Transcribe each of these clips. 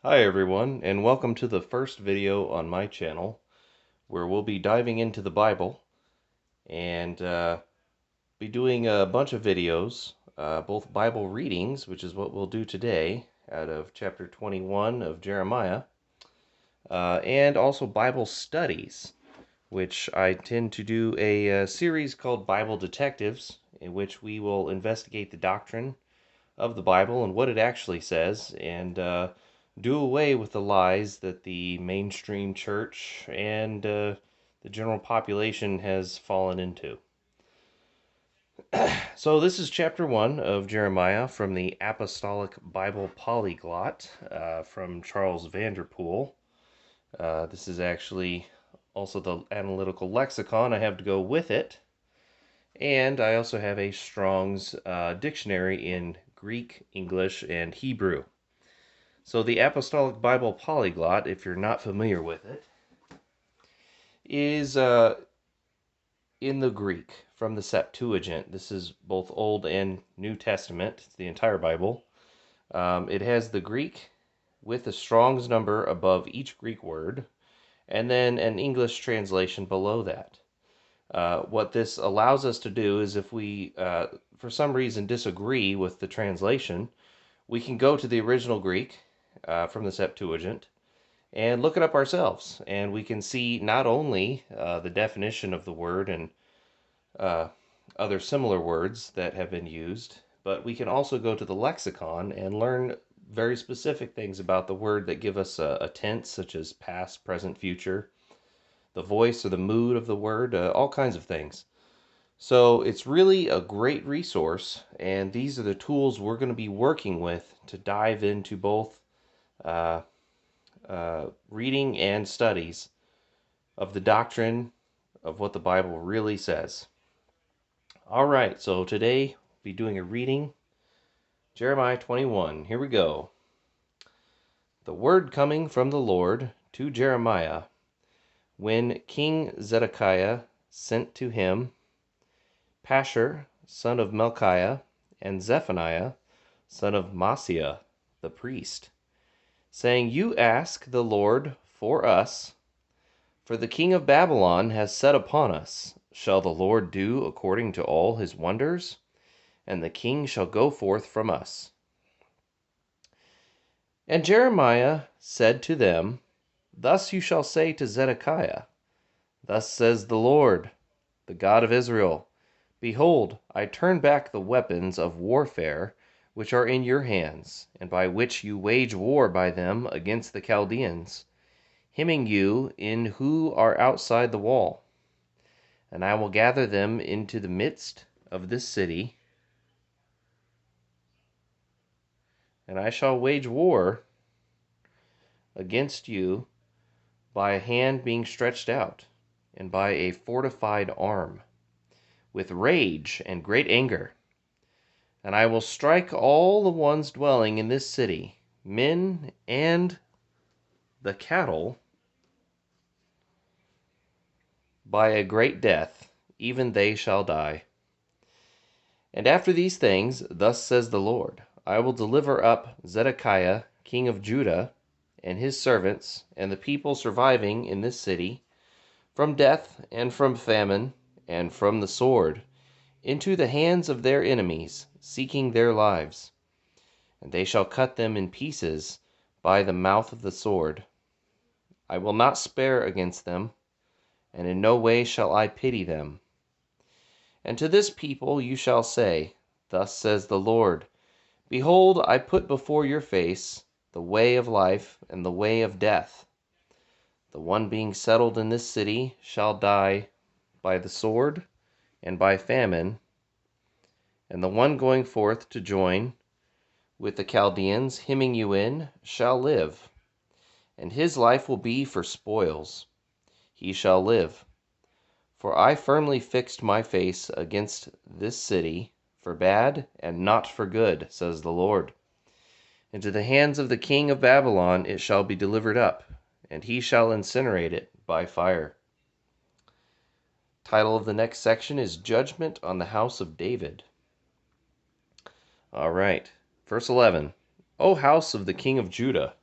Hi everyone, and welcome to the first video on my channel where we'll be diving into the Bible and be doing a bunch of videos, both Bible readings, which is what we'll do today out of chapter 21 of Jeremiah, and also Bible studies, which I tend to do a series called Bible Detectives, in which we will investigate the doctrine of the Bible and what it actually says, and do away with the lies that the mainstream church and the general population has fallen into. So this is chapter 1 of Jeremiah from the Apostolic Bible Polyglot from Charles Vanderpool. This is actually also the analytical lexicon I have to go with it. And I also have a Strong's dictionary in Greek, English, and Hebrew. So the Apostolic Bible Polyglot, if you're not familiar with it, is in the Greek from the Septuagint. This is both Old and New Testament. It's the entire Bible. It has the Greek with the Strong's number above each Greek word, and then an English translation below that. What this allows us to do is if we, for some reason, disagree with the translation, we can go to the original Greek from the Septuagint and look it up ourselves. And we can see not only the definition of the word and other similar words that have been used, but we can also go to the lexicon and learn very specific things about the word that give us a tense, such as past, present, future, the voice or the mood of the word, all kinds of things. So it's really a great resource, and these are the tools we're going to be working with to dive into both reading and studies of the doctrine of what the Bible really says. All right, so today we'll be doing a reading, Jeremiah 21. Here we go. The word coming from the Lord to Jeremiah, when King Zedekiah sent to him Pashur, son of Melchiah, and Zephaniah, son of Maaseiah, the priest, saying, You ask the Lord for us, for the king of Babylon has set upon us. Shall the Lord do according to all his wonders? And the king shall go forth from us. And Jeremiah said to them, Thus you shall say to Zedekiah, Thus says the Lord, the God of Israel, Behold, I turn back the weapons of warfare which are in your hands, and by which you wage war by them against the Chaldeans, hemming you in who are outside the wall. And I will gather them into the midst of this city, and I shall wage war against you by a hand being stretched out, and by a fortified arm, with rage and great anger. And I will strike all the ones dwelling in this city, men and the cattle, by a great death, even they shall die. And after these things, thus says the Lord, I will deliver up Zedekiah, king of Judah, and his servants, and the people surviving in this city, from death, and from famine, and from the sword, into the hands of their enemies, seeking their lives. And they shall cut them in pieces by the mouth of the sword. I will not spare against them, and in no way shall I pity them. And to this people you shall say, Thus says the Lord, Behold, I put before your face the way of life and the way of death. The one being settled in this city shall die by the sword and by famine, and the one going forth to join with the Chaldeans, hemming you in, shall live, and his life will be for spoils. He shall live. For I firmly fixed my face against this city for bad and not for good, says the Lord. Into the hands of the king of Babylon it shall be delivered up, and he shall incinerate it by fire. Title of the next section is Judgment on the House of David. All right, verse 11. O house of the king of Judah,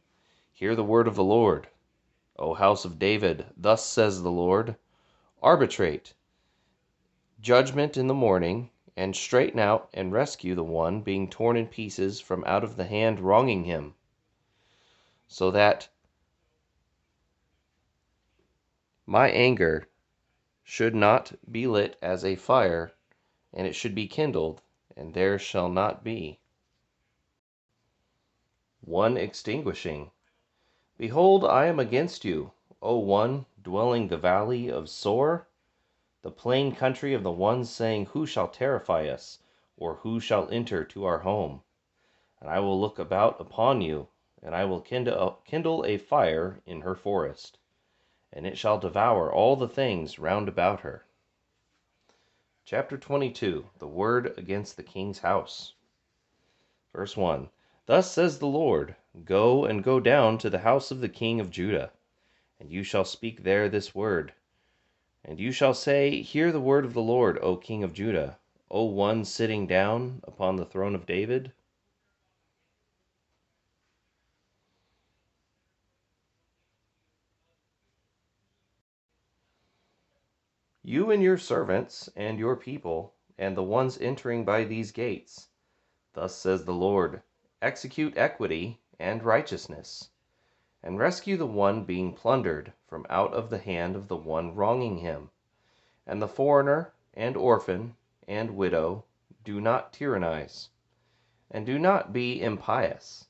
Hear the word of the Lord. O house of David, thus says the Lord, arbitrate judgment in the morning, and straighten out and rescue the one being torn in pieces from out of the hand wronging him, so that my anger should not be lit as a fire, and it should be kindled, and there shall not be one extinguishing. Behold, I am against you, O one dwelling the valley of Sor, the plain country of the ones saying, who shall terrify us, or who shall enter to our home? And I will look about upon you, and I will kindle a fire in her forest, and it shall devour all the things round about her. Chapter 22, the word against the king's house. Verse 1, Thus says the Lord, Go and go down to the house of the king of Judah, and you shall speak there this word. And you shall say, Hear the word of the Lord, O king of Judah, O one sitting down upon the throne of David. You and your servants and your people, and the ones entering by these gates, thus says the Lord, execute equity and righteousness, and rescue the one being plundered from out of the hand of the one wronging him, and the foreigner and orphan and widow. Do not tyrannize, and do not be impious,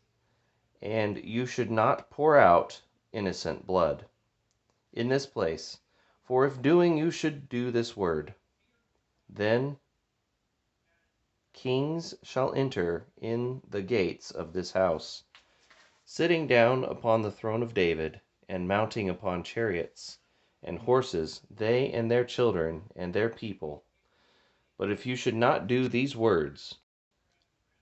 and you should not pour out innocent blood in this place, for if doing you should do this word, then kings shall enter in the gates of this house, sitting down upon the throne of David, and mounting upon chariots and horses, they and their children and their people. But if you should not do these words,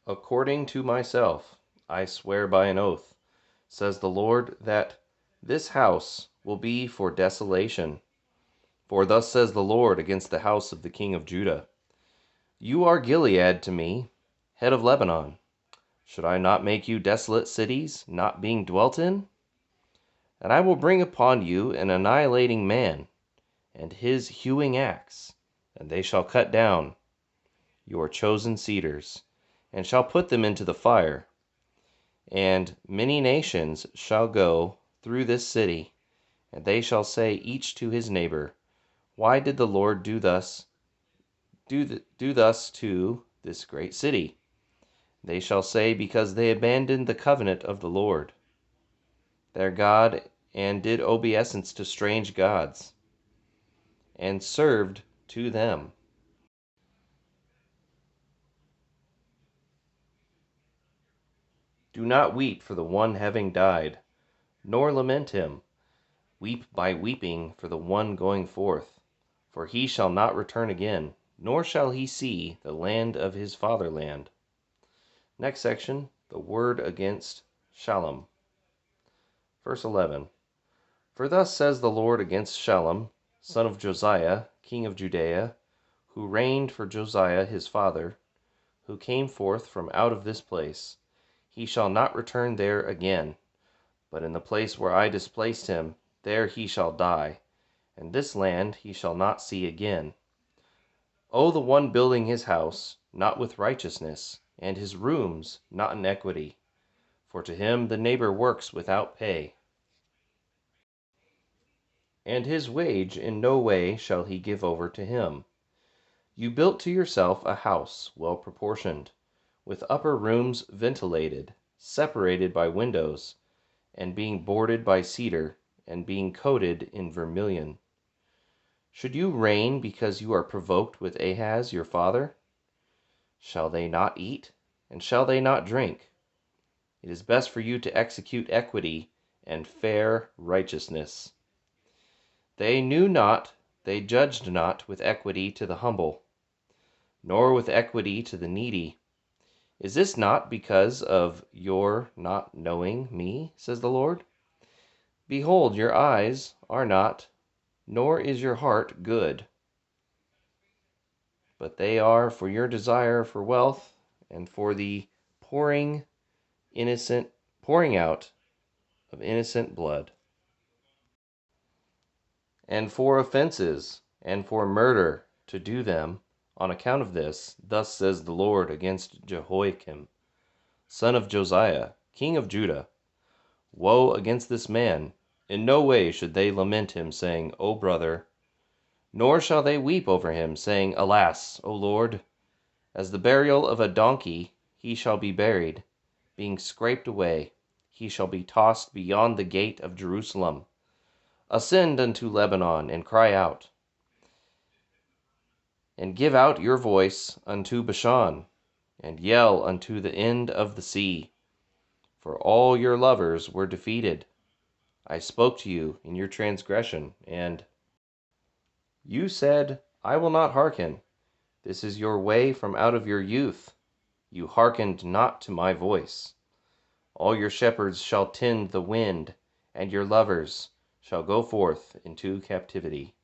according to myself, I swear by an oath, says the Lord, that this house will be for desolation. For thus says the Lord against the house of the king of Judah, You are Gilead to me, head of Lebanon. Should I not make you desolate cities, not being dwelt in? And I will bring upon you an annihilating man, and his hewing axe, and they shall cut down your chosen cedars, and shall put them into the fire. And many nations shall go through this city, and they shall say each to his neighbor, Why did the Lord do thus to this great city? They shall say, Because they abandoned the covenant of the Lord their God, and did obeisance to strange gods, and served to them. Do not weep for the one having died, nor lament him. Weep by weeping for the one going forth, for he shall not return again, nor shall he see the land of his fatherland. Next section, the word against Shallum. Verse 11, For thus says the Lord against Shallum, son of Josiah, king of Judea, who reigned for Josiah his father, who came forth from out of this place. He shall not return there again, but in the place where I displaced him, there he shall die, and this land he shall not see again. O the one building his house, not with righteousness, and his rooms not in equity, for to him the neighbor works without pay, and his wage in no way shall he give over to him. You built to yourself a house well proportioned, with upper rooms ventilated, separated by windows, and being boarded by cedar, and being coated in vermilion. Should you reign because you are provoked with Ahaz your father? Shall they not eat, and shall they not drink? It is best for you to execute equity and fair righteousness. They knew not, they judged not with equity to the humble, nor with equity to the needy. Is this not because of your not knowing me, says the Lord? Behold, your eyes are not, nor is your heart good, but they are for your desire for wealth, and for the pouring innocent pouring out of innocent blood. And for offenses, and for murder, to do them, on account of this, thus says the Lord against Jehoiakim, son of Josiah, king of Judah. Woe against this man! In no way should they lament him, saying, O brother, nor shall they weep over him, saying, Alas, O Lord! As the burial of a donkey he shall be buried, being scraped away, he shall be tossed beyond the gate of Jerusalem. Ascend unto Lebanon, and cry out, and give out your voice unto Bashan, and yell unto the end of the sea. For all your lovers were defeated. I spoke to you in your transgression, and you said, I will not hearken. This is your way from out of your youth. You hearkened not to my voice. All your shepherds shall tend the wind, and your lovers shall go forth into captivity.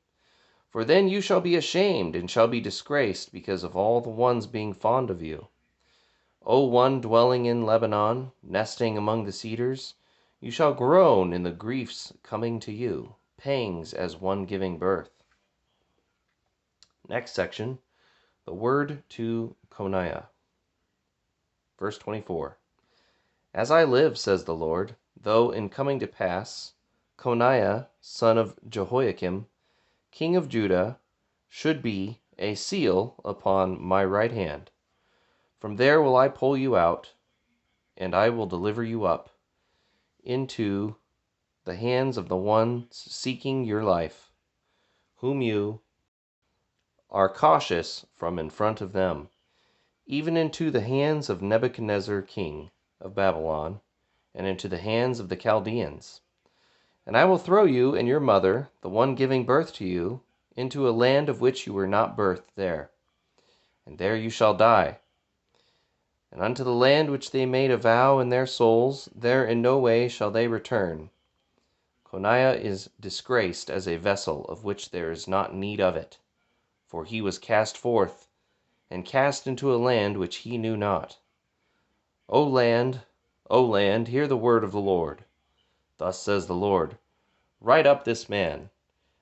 For then you shall be ashamed, and shall be disgraced, because of all the ones being fond of you. O one dwelling in Lebanon, nesting among the cedars, you shall groan in the griefs coming to you, pangs as one giving birth. Next section, the word to Coniah. Verse 24. As I live, says the Lord, though in coming to pass, Coniah, son of Jehoiakim, king of Judah, should be a seal upon my right hand. From there will I pull you out, and I will deliver you up into the hands of the ones seeking your life, whom you are cautious from in front of them, even into the hands of Nebuchadnezzar king of Babylon, and into the hands of the Chaldeans. And I will throw you and your mother, the one giving birth to you, into a land of which you were not birthed there. And there you shall die. And unto the land which they made a vow in their souls, there in no way shall they return. Coniah is disgraced as a vessel of which there is not need of it, for he was cast forth, and cast into a land which he knew not. O land, hear the word of the Lord. Thus says the Lord, write up this man,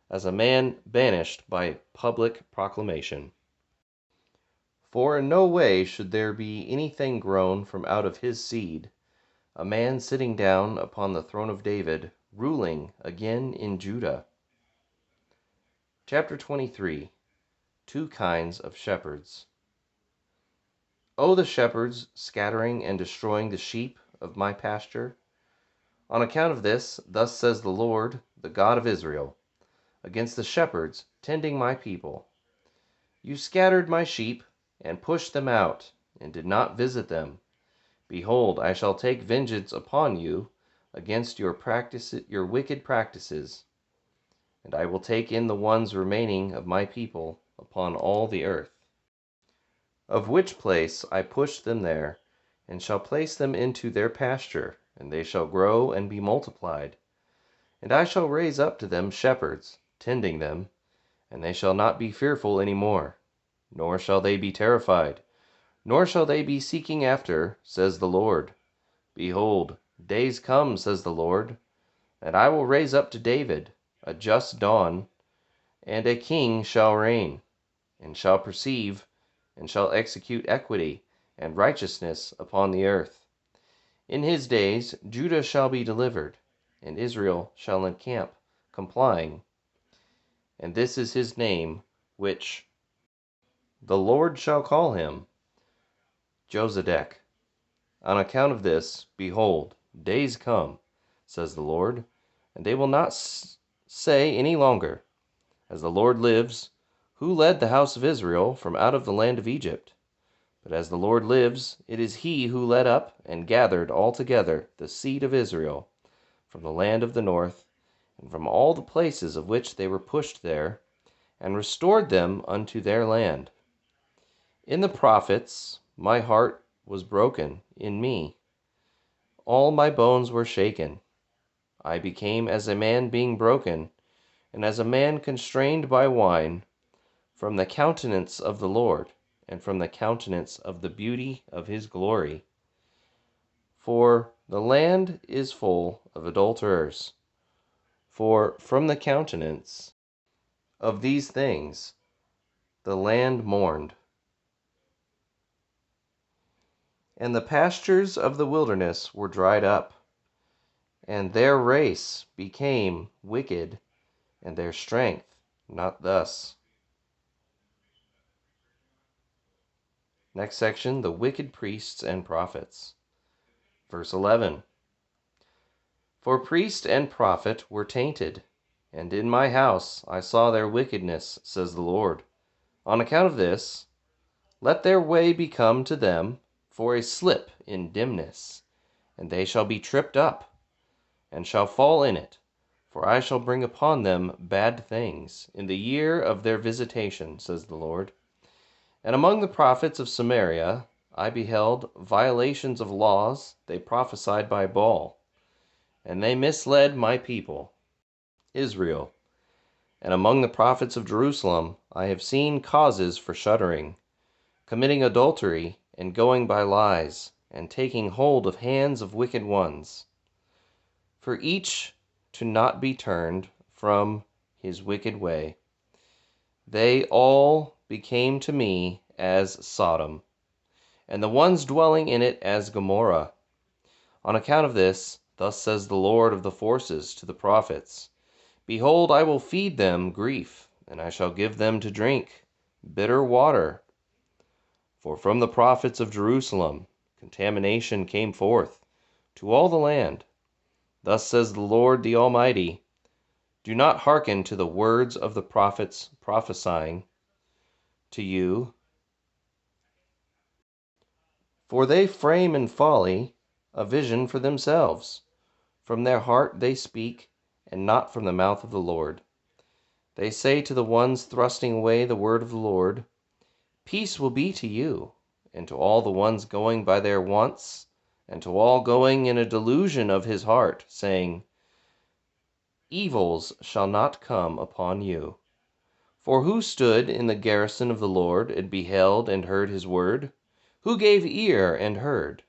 as a man banished by public proclamation. For in no way should there be anything grown from out of his seed, a man sitting down upon the throne of David, ruling again in Judah. Chapter 23. Two kinds of shepherds. O the shepherds, scattering and destroying the sheep of my pasture! On account of this, thus says the Lord, the God of Israel, against the shepherds tending my people. You scattered my sheep, and pushed them out, and did not visit them. Behold, I shall take vengeance upon you against your wicked practices, and I will take in the ones remaining of my people upon all the earth. Of which place I pushed them there, and shall place them into their pasture, and they shall grow and be multiplied. And I shall raise up to them shepherds, tending them, and they shall not be fearful any more, nor shall they be terrified, nor shall they be seeking after, says the Lord. Behold, days come, says the Lord, and I will raise up to David a just dawn, and a king shall reign, and shall perceive, and shall execute equity and righteousness upon the earth. In his days Judah shall be delivered, and Israel shall encamp, complying. And this is his name, which the Lord shall call him, Josedek. On account of this, behold, days come, says the Lord, and they will not say any longer, as the Lord lives, who led the house of Israel from out of the land of Egypt. But as the Lord lives, it is he who led up and gathered all together the seed of Israel from the land of the north, and from all the places of which they were pushed there, and restored them unto their land. In the prophets my heart was broken in me. All my bones were shaken. I became as a man being broken, and as a man constrained by wine, from the countenance of the Lord, and from the countenance of the beauty of his glory. For The land is full of adulterers, for from the countenance of these things the land mourned. And the pastures of the wilderness were dried up, and their race became wicked, and their strength not thus. Next section, the wicked priests and prophets. Verse 11. For priest and prophet were tainted, and in my house I saw their wickedness, says the Lord. On account of this, let their way become to them for a slip in dimness, and they shall be tripped up, and shall fall in it. For I shall bring upon them bad things in the year of their visitation, says the Lord. And among the prophets of Samaria I beheld violations of laws they prophesied by Baal, and they misled my people, Israel. And among the prophets of Jerusalem I have seen causes for shuddering, committing adultery, and going by lies, and taking hold of hands of wicked ones, for each to not be turned from his wicked way. They all became to me as Sodom, and the ones dwelling in it as Gomorrah. On account of this, thus says the Lord of the forces to the prophets, Behold, I will feed them grief, and I shall give them to drink bitter water. For from the prophets of Jerusalem contamination came forth to all the land. Thus says the Lord the Almighty, Do not hearken to the words of the prophets prophesying to you, for they frame in folly a vision for themselves. From their heart they speak, and not from the mouth of the Lord. They say to the ones thrusting away the word of the Lord, Peace will be to you, and to all the ones going by their wants, and to all going in a delusion of his heart, saying, Evils shall not come upon you. For who stood in the garrison of the Lord, and beheld and heard his word? Who gave ear and heard?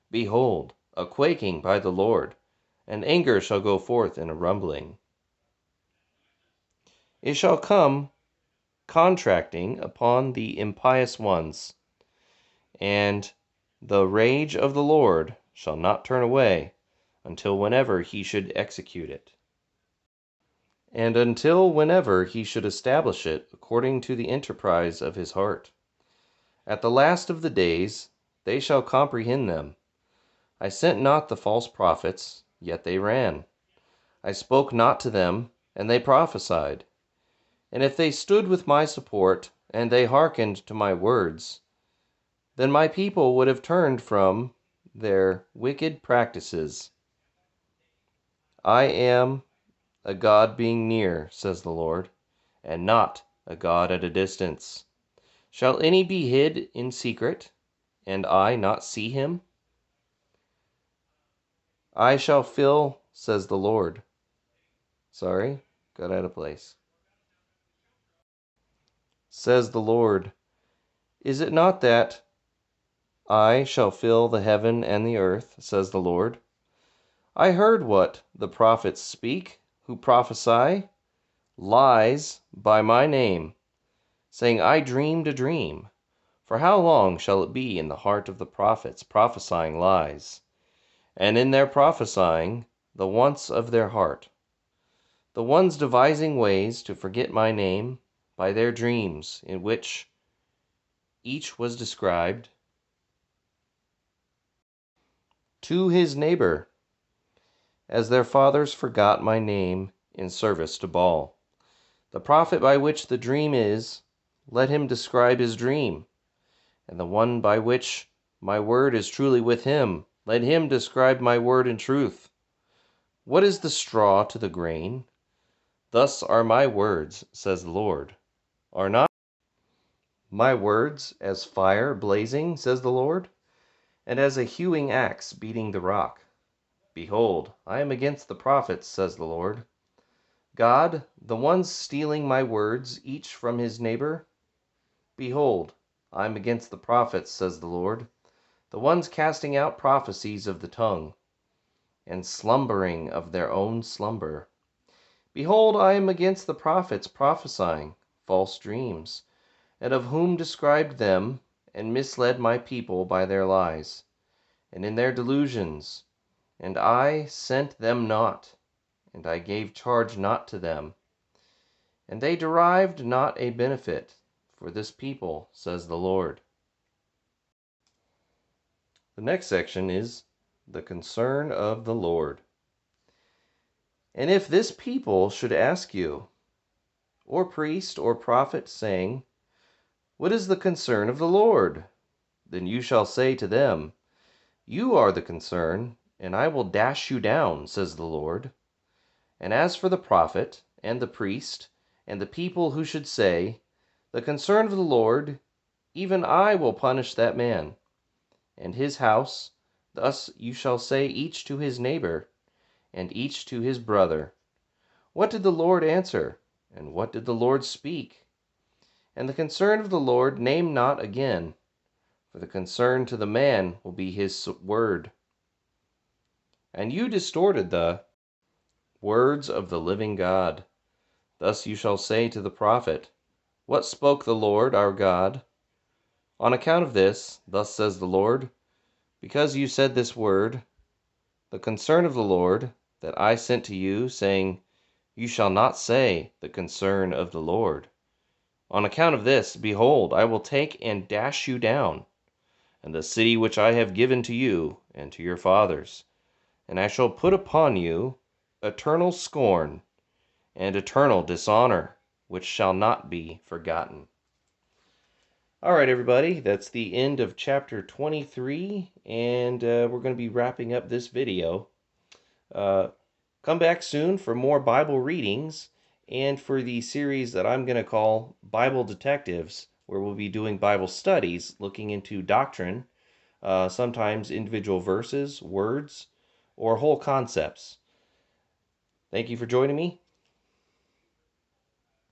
Behold, a quaking by the Lord, and anger shall go forth in a rumbling. It shall come contracting upon the impious ones, and the rage of the Lord shall not turn away until whenever he should execute it, and until whenever he should establish it according to the enterprise of his heart. At the last of the days they shall comprehend them. I sent not the false prophets, yet they ran. I spoke not to them, and they prophesied. And if they stood with my support, and they hearkened to my words, then my people would have turned from their wicked practices. I am a God being near, says the Lord, and not a God at a distance. Shall any be hid in secret, and I not see him? I shall fill, says the Lord. Sorry, got out of place. Says the Lord, Is it not that I shall fill the heaven and the earth, says the Lord? I heard what the prophets speak, who prophesy lies by my name, saying, I dreamed a dream. For how long shall it be in the heart of the prophets prophesying lies, and in their prophesying the wants of their heart? The ones devising ways to forget my name by their dreams, in which each was described to his neighbor, as their fathers forgot my name in service to Baal. The prophet by which the dream is, let him describe his dream, and the one by which my word is truly with him, let him describe my word in truth. What is the straw to the grain? Thus are my words, says the Lord. Are not my words as fire blazing, says the Lord, and as a hewing axe beating the rock? Behold, I am against the prophets, says the Lord. God, the ones stealing my words, each from his neighbor. Behold, I am against the prophets, says the Lord, the ones casting out prophecies of the tongue. and slumbering of their own slumber. Behold, I am against the prophets prophesying false dreams, and of whom described them, and misled my people by their lies, and in their delusions. And I sent them not, and I gave charge not to them. And they derived not a benefit for this people, says the Lord. The next section is the concern of the Lord. And if this people should ask you, or priest or prophet, saying, What is the concern of the Lord? Then you shall say to them, You are the concern, and I will dash you down, says the Lord. And as for the prophet, and the priest, and the people who should say, The concern of the Lord, even I will punish that man, and his house, thus you shall say each to his neighbor, and each to his brother, What did the Lord answer? And what did the Lord speak? And the concern of the Lord name not again, for the concern to the man will be his word. And you distorted the words of the living God. Thus you shall say to the prophet, What spoke the Lord our God? On account of this, thus says the Lord, because you said this word, the concern of the Lord, that I sent to you, saying, You shall not say, the concern of the Lord. On account of this, behold, I will take and dash you down, and the city which I have given to you and to your fathers, and I shall put upon you eternal scorn and eternal dishonor, which shall not be forgotten. All right, everybody, that's the end of chapter 23, and we're going to be wrapping up this video. Come back soon for more Bible readings and for the series that I'm going to call Bible Detectives, where we'll be doing Bible studies, looking into doctrine, sometimes individual verses, words, or whole concepts. Thank you for joining me.